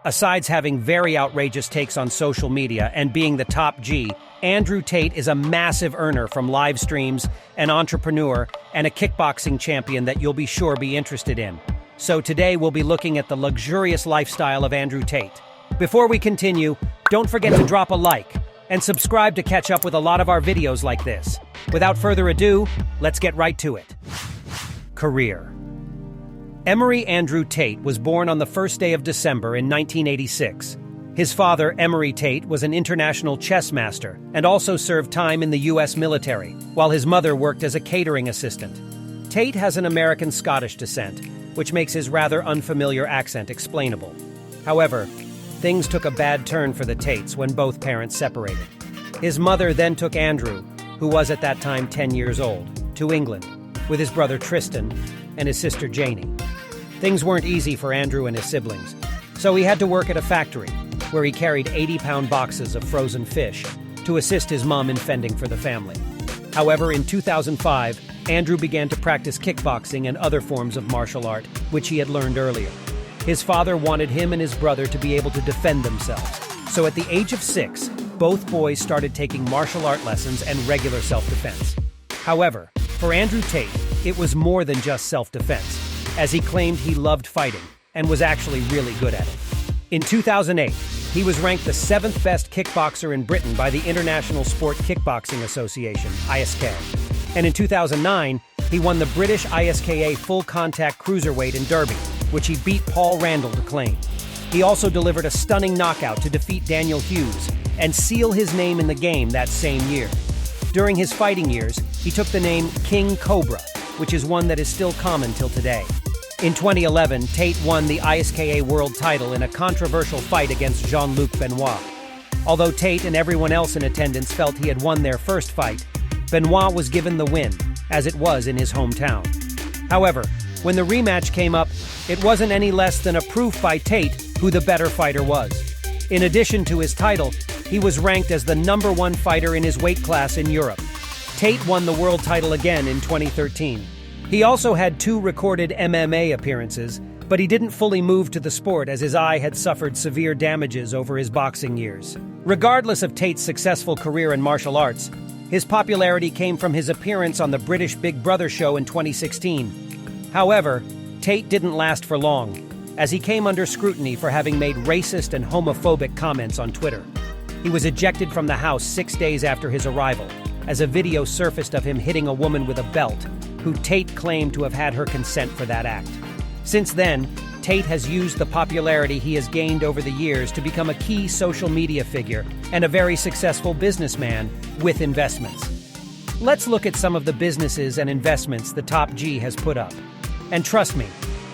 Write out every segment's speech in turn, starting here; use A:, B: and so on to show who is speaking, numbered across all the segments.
A: Besides having very outrageous takes on social media and being the top G, Andrew Tate is a massive earner from live streams, an entrepreneur, and a kickboxing champion that you'll be sure be interested in. So today we'll be looking at the luxurious lifestyle of Andrew Tate. Before we continue, don't forget to drop a like and subscribe to catch up with a lot of our videos like this. Without further ado, let's get right to it. Career. Emery Andrew Tate was born on the first day of December in 1986. His father, Emery Tate, was an international chess master and also served time in the U.S. military, while his mother worked as a catering assistant. Tate has an American-Scottish descent, which makes his rather unfamiliar accent explainable. However, things took a bad turn for the Tates when both parents separated. His mother then took Andrew, who was at that time 10 years old, to England, with his brother Tristan and his sister Janie. Things weren't easy for Andrew and his siblings, so he had to work at a factory where he carried 80-pound boxes of frozen fish to assist his mom in fending for the family. However, in 2005, Andrew began to practice kickboxing and other forms of martial art, which he had learned earlier. His father wanted him and his brother to be able to defend themselves, so at the age of 6, both boys started taking martial art lessons and regular self-defense. However, for Andrew Tate, it was more than just self-defense, as he claimed he loved fighting and was actually really good at it. In 2008, he was ranked the 7th best kickboxer in Britain by the International Sport Kickboxing Association, ISK. And in 2009, he won the British ISKA Full Contact Cruiserweight in Derby, which he beat Paul Randall to claim. He also delivered a stunning knockout to defeat Daniel Hughes and seal his name in the game that same year. During his fighting years, he took the name King Cobra, which is one that is still common till today. In 2011, Tate won the ISKA world title in a controversial fight against Jean-Luc Benoit. Although Tate and everyone else in attendance felt he had won their first fight, Benoit was given the win, as it was in his hometown. However, when the rematch came up, it wasn't any less than a proof by Tate who the better fighter was. In addition to his title, he was ranked as the #1 fighter in his weight class in Europe. Tate won the world title again in 2013. He also had 2 recorded MMA appearances, but he didn't fully move to the sport as his eye had suffered severe damages over his boxing years. Regardless of Tate's successful career in martial arts, his popularity came from his appearance on the British Big Brother show in 2016. However, Tate didn't last for long, as he came under scrutiny for having made racist and homophobic comments on Twitter. He was ejected from the house 6 days after his arrival, as a video surfaced of him hitting a woman with a belt, who Tate claimed to have had her consent for that act. Since then, Tate has used the popularity he has gained over the years to become a key social media figure and a very successful businessman with investments. Let's look at some of the businesses and investments the top G has put up. And trust me,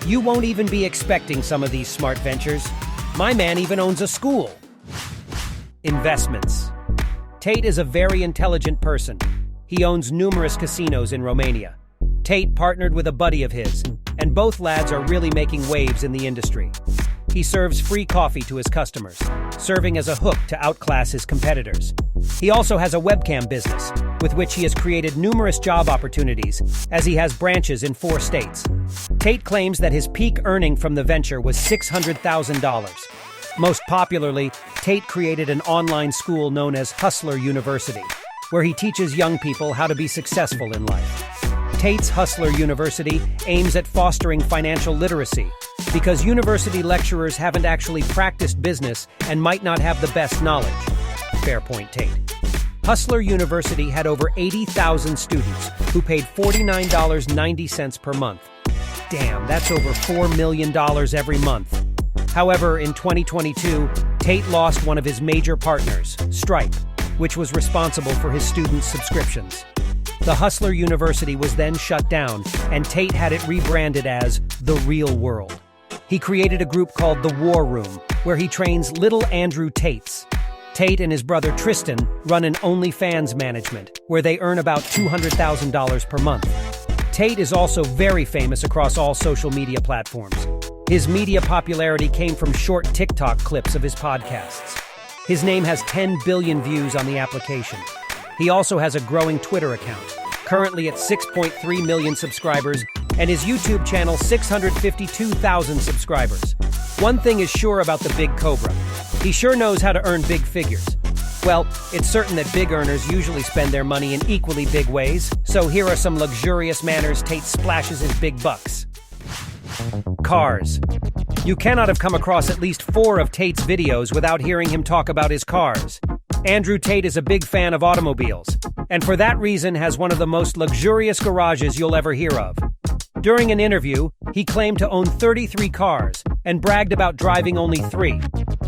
A: you won't even be expecting some of these smart ventures. My man even owns a school. Investments. Tate is a very intelligent person. He owns numerous casinos in Romania. Tate partnered with a buddy of his, and both lads are really making waves in the industry. He serves free coffee to his customers, serving as a hook to outclass his competitors. He also has a webcam business, with which he has created numerous job opportunities, as he has branches in 4 states. Tate claims that his peak earning from the venture was $600,000. Most popularly, Tate created an online school known as Hustler University, where he teaches young people how to be successful in life. Tate's Hustler University aims at fostering financial literacy, because university lecturers haven't actually practiced business and might not have the best knowledge. Fair point, Tate. Hustler University had over 80,000 students who paid $49.90 per month. Damn, that's over $4 million every month. However, in 2022, Tate lost one of his major partners, Stripe, which was responsible for his students' subscriptions. The Hustler University was then shut down, and Tate had it rebranded as The Real World. He created a group called The War Room, where he trains little Andrew Tates. Tate and his brother Tristan run an OnlyFans management, where they earn about $200,000 per month. Tate is also very famous across all social media platforms. His media popularity came from short TikTok clips of his podcasts. His name has 10 billion views on the application. He also has a growing Twitter account, currently at 6.3 million subscribers, and his YouTube channel 652,000 subscribers. One thing is sure about the big cobra. He sure knows how to earn big figures. Well, it's certain that big earners usually spend their money in equally big ways, so here are some luxurious manners Tate splashes his big bucks. Cars. You cannot have come across at least 4 of Tate's videos without hearing him talk about his cars. Andrew Tate is a big fan of automobiles, and for that reason has one of the most luxurious garages you'll ever hear of. During an interview, he claimed to own 33 cars and bragged about driving only 3.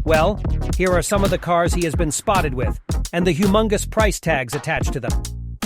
A: Well, here are some of the cars he has been spotted with, and the humongous price tags attached to them.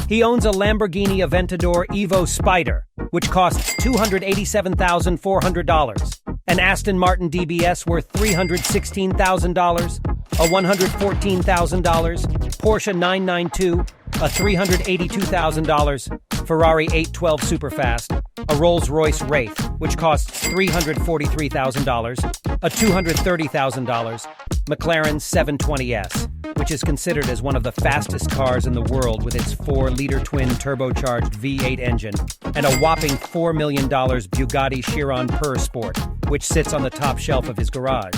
A: He owns a Lamborghini Aventador Evo Spider, which costs $287,400, an Aston Martin DBS worth $316,000, a $114,000, Porsche 992, a $382,000, Ferrari 812 Superfast, a Rolls-Royce Wraith, which costs $343,000, a $230,000, McLaren 720S, which is considered as one of the fastest cars in the world with its 4-liter twin turbocharged V8 engine, and a whopping $4 million Bugatti Chiron Pur Sport, which sits on the top shelf of his garage.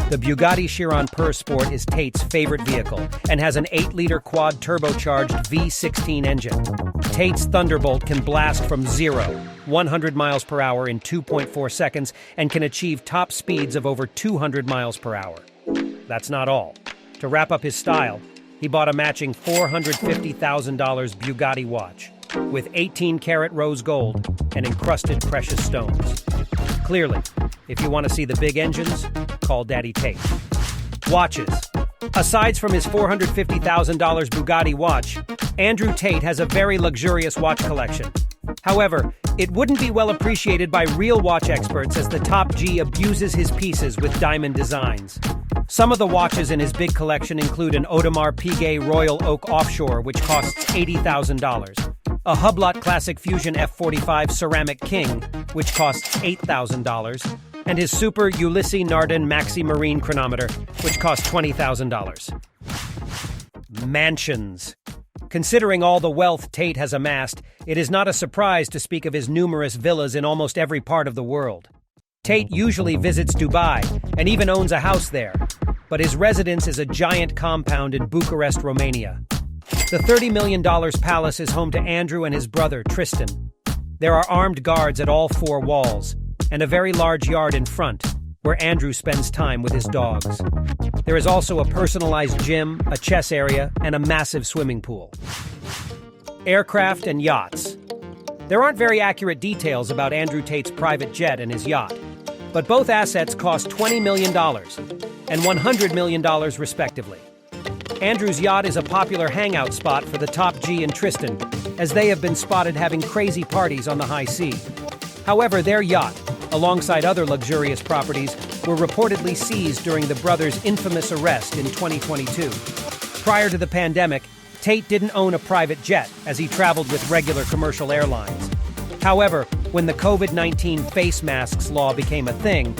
A: The Bugatti Chiron Pur Sport is Tate's favorite vehicle and has an 8-liter quad turbocharged V16 engine. Tate's Thunderbolt can blast from 100 miles per hour in 2.4 seconds and can achieve top speeds of over 200 miles per hour. That's not all. To wrap up his style, he bought a matching $450,000 Bugatti watch with 18-karat rose gold and encrusted precious stones. Clearly, if you want to see the big engines, call Daddy Tate. Watches. Aside from his $450,000 Bugatti watch, Andrew Tate has a very luxurious watch collection. However, it wouldn't be well appreciated by real watch experts as the top G abuses his pieces with diamond designs. Some of the watches in his big collection include an Audemars Piguet Royal Oak Offshore, which costs $80,000, a Hublot Classic Fusion F45 Ceramic King, which costs $8,000, and his Super Ulysses Nardin Maxi Marine Chronometer, which costs $20,000. Mansions. Considering all the wealth Tate has amassed, it is not a surprise to speak of his numerous villas in almost every part of the world. Tate usually visits Dubai and even owns a house there, but his residence is a giant compound in Bucharest, Romania. The $30 million palace is home to Andrew and his brother, Tristan. There are armed guards at all 4 walls, and a very large yard in front, where Andrew spends time with his dogs. There is also a personalized gym, a chess area, and a massive swimming pool. Aircraft and yachts. There aren't very accurate details about Andrew Tate's private jet and his yacht, but both assets cost $20 million and $100 million respectively. Andrew's yacht is a popular hangout spot for the top G and Tristan, as they have been spotted having crazy parties on the high sea. However, their yacht, alongside other luxurious properties, were reportedly seized during the brothers' infamous arrest in 2022. Prior to the pandemic, Tate didn't own a private jet, as he traveled with regular commercial airlines. However, when the COVID-19 face masks law became a thing,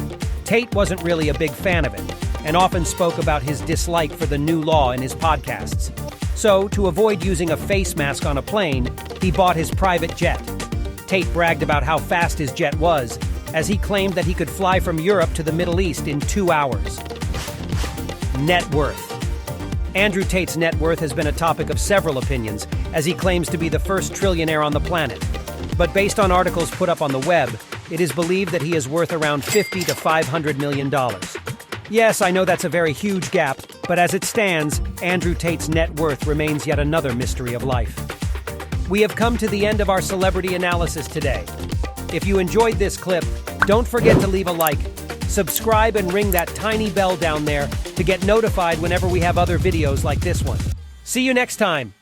A: Tate wasn't really a big fan of it, and often spoke about his dislike for the new law in his podcasts. So, to avoid using a face mask on a plane, he bought his private jet. Tate bragged about how fast his jet was, as he claimed that he could fly from Europe to the Middle East in 2 hours. Net worth. Andrew Tate's net worth has been a topic of several opinions, as he claims to be the first trillionaire on the planet. But based on articles put up on the web, it is believed that he is worth around $50 to $500 million. Yes, I know that's a very huge gap, but as it stands, Andrew Tate's net worth remains yet another mystery of life. We have come to the end of our celebrity analysis today. If you enjoyed this clip, don't forget to leave a like, subscribe, and ring that tiny bell down there to get notified whenever we have other videos like this one. See you next time!